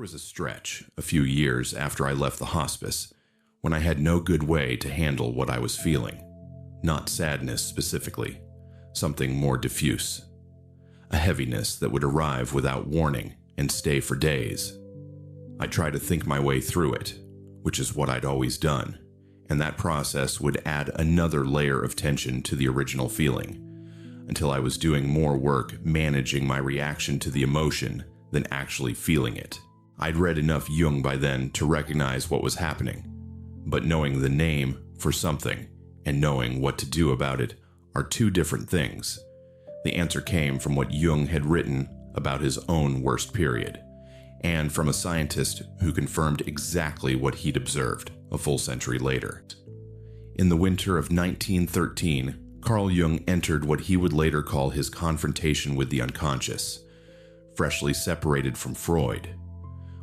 was a stretch, a few years after I left the hospice, when I had no good way to handle what I was feeling. Not sadness specifically, something more diffuse. A heaviness that would arrive without warning and stay for days. I tried to think my way through it, which is what I'd always done, and that process would add another layer of tension to the original feeling, until I was doing more work managing my reaction to the emotion than actually feeling it. I'd read enough Jung by then to recognize what was happening, but knowing the name for something and knowing what to do about it are two different things. The answer came from what Jung had written about his own worst period, and from a scientist who confirmed exactly what he'd observed a full century later. In the winter of 1913, Carl Jung entered what he would later call his confrontation with the unconscious. Freshly separated from Freud,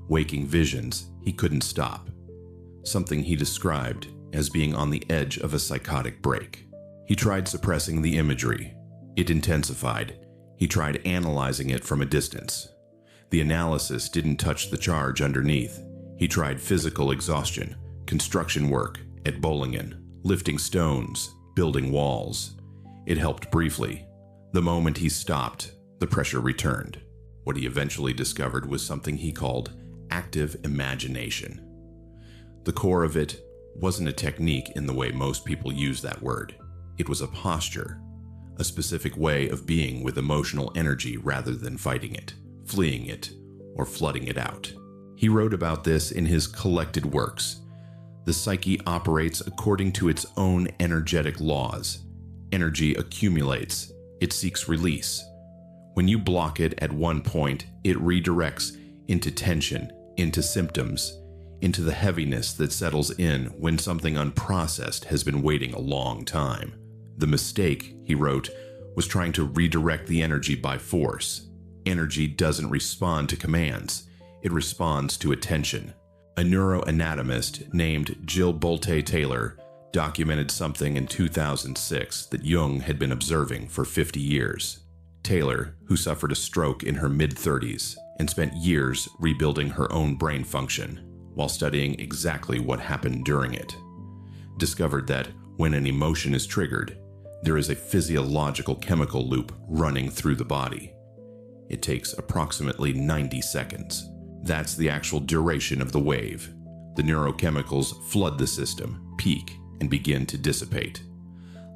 waking visions he couldn't stop, something he described as being on the edge of a psychotic break. He tried suppressing the imagery. It intensified. He tried analyzing it from a distance. The analysis didn't touch the charge underneath. He tried physical exhaustion, construction work at Bollingen, lifting stones, building walls. It helped briefly. The moment he stopped, the pressure returned. What he eventually discovered was something he called active imagination. The core of it wasn't a technique in the way most people use that word. It was a posture, a specific way of being with emotional energy rather than fighting it, fleeing it, or flooding it out. He wrote about this in his collected works. The psyche operates according to its own energetic laws. Energy accumulates. It seeks release. When you block it at one point, it redirects into tension, into symptoms, into the heaviness that settles in when something unprocessed has been waiting a long time. The mistake, he wrote, was trying to redirect the energy by force. Energy doesn't respond to commands. It responds to attention. A neuroanatomist named Jill Bolte Taylor documented something in 2006 that Jung had been observing for 50 years. Taylor, who suffered a stroke in her mid-30s and spent years rebuilding her own brain function while studying exactly what happened during it, discovered that when an emotion is triggered, there is a physiological chemical loop running through the body. It takes approximately 90 seconds. That's the actual duration of the wave. The neurochemicals flood the system, peak, and begin to dissipate.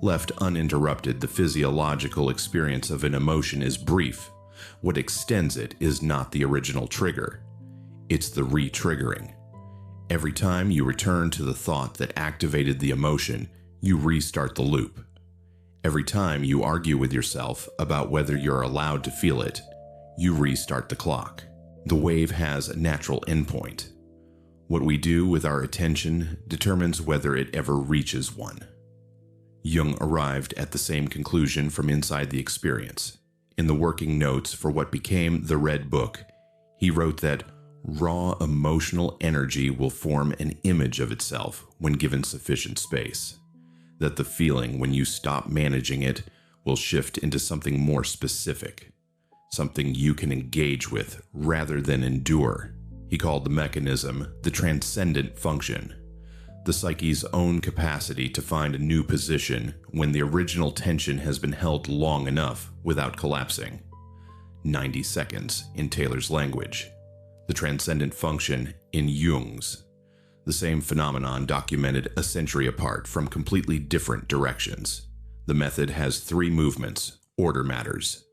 Left uninterrupted, the physiological experience of an emotion is brief. What extends it is not the original trigger. It's the re-triggering. Every time you return to the thought that activated the emotion, you restart the loop. Every time you argue with yourself about whether you're allowed to feel it, you restart the clock. The wave has a natural endpoint. What we do with our attention determines whether it ever reaches one. Jung arrived at the same conclusion from inside the experience. In the working notes for what became the Red Book, he wrote that raw emotional energy will form an image of itself when given sufficient space. That the feeling, when you stop managing it, will shift into something more specific, something you can engage with rather than endure. He called the mechanism the transcendent function, the psyche's own capacity to find a new position when the original tension has been held long enough without collapsing. 90 seconds in Taylor's language. The transcendent function in Jung's. The same phenomenon documented a century apart from completely different directions. The method has 3 movements. Order matters.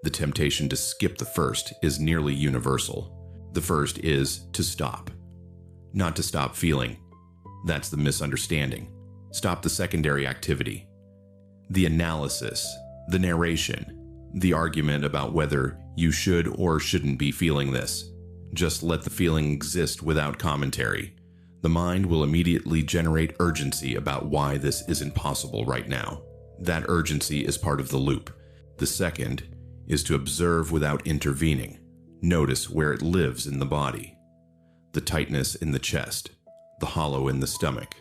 The temptation to skip the first is nearly universal. The first is to stop. Not to stop feeling. That's the misunderstanding. Stop the secondary activity. The analysis, the narration, the argument about whether you should or shouldn't be feeling this. Just let the feeling exist without commentary. The mind will immediately generate urgency about why this isn't possible right now. That urgency is part of the loop. The second is to observe without intervening. Notice where it lives in the body. The tightness in the chest, the hollow in the stomach,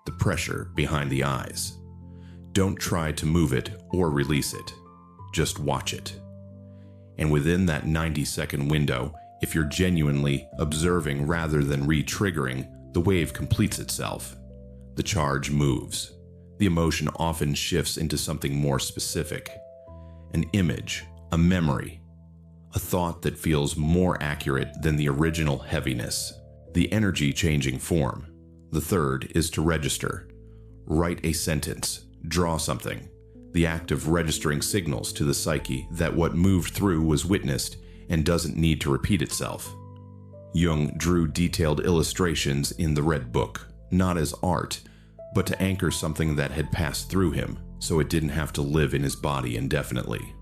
the pressure behind the eyes. Don't try to move it or release it. Just watch it. And within that 90-second window, If you're genuinely observing rather than re-triggering, the wave completes itself. The charge moves. The emotion often shifts into something more specific. An image, a memory, a thought that feels more accurate than the original heaviness. The energy changing form. The third is to register. Write a sentence, draw something. The act of registering signals to the psyche that what moved through was witnessed and doesn't need to repeat itself. Jung drew detailed illustrations in the Red Book, not as art, but to anchor something that had passed through him, so it didn't have to live in his body indefinitely.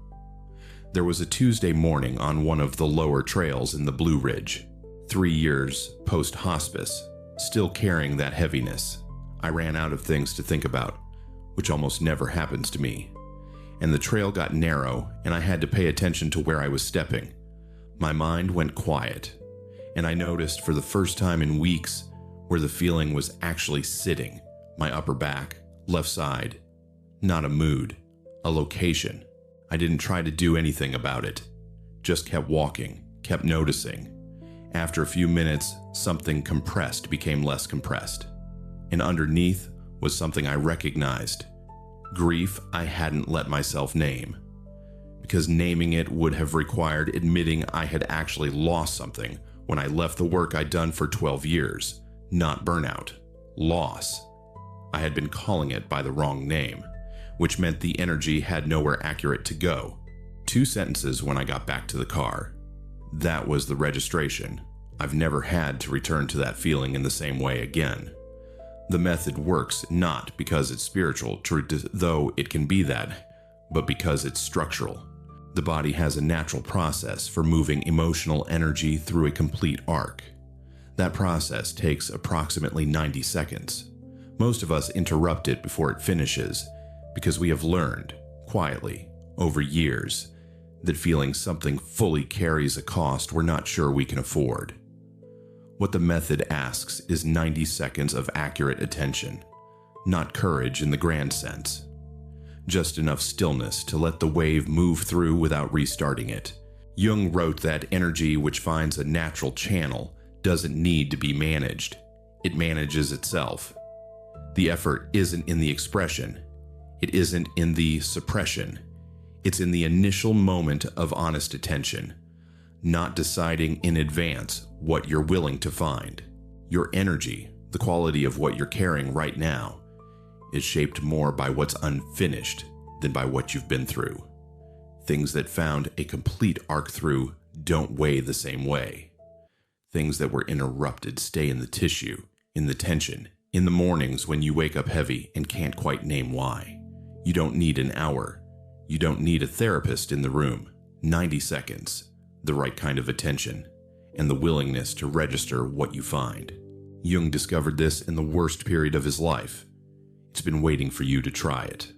There was a Tuesday morning on one of the lower trails in the Blue Ridge. 3 years post-hospice, still carrying that heaviness. I ran out of things to think about, which almost never happens to me. And the trail got narrow, and I had to pay attention to where I was stepping. My mind went quiet, and I noticed for the first time in weeks where the feeling was actually sitting. My upper back, left side. Not a mood, a location. I didn't try to do anything about it. Just kept walking, kept noticing. After a few minutes, something compressed became less compressed. And underneath was something I recognized. Grief I hadn't let myself name. Because naming it would have required admitting I had actually lost something when I left the work I'd done for 12 years. Not burnout. Loss. I had been calling it by the wrong name, which meant the energy had nowhere accurate to go. 2 sentences when I got back to the car. That was the registration. I've never had to return to that feeling in the same way again. The method works not because it's spiritual, though it can be that, but because it's structural. The body has a natural process for moving emotional energy through a complete arc. That process takes approximately 90 seconds. Most of us interrupt it before it finishes because we have learned, quietly, over years, that feeling something fully carries a cost we're not sure we can afford. What the method asks is 90 seconds of accurate attention, not courage in the grand sense. Just enough stillness to let the wave move through without restarting it. Jung wrote that energy which finds a natural channel doesn't need to be managed. It manages itself. The effort isn't in the expression. It isn't in the suppression. It's in the initial moment of honest attention, not deciding in advance what you're willing to find. Your energy, the quality of what you're carrying right now, is shaped more by what's unfinished than by what you've been through. Things that found a complete arc through don't weigh the same way. Things that were interrupted stay in the tissue, in the tension, in the mornings when you wake up heavy and can't quite name why. You don't need an hour. You don't need a therapist in the room. 90 seconds, the right kind of attention, and the willingness to register what you find. Jung discovered this in the worst period of his life. It's been waiting for you to try it.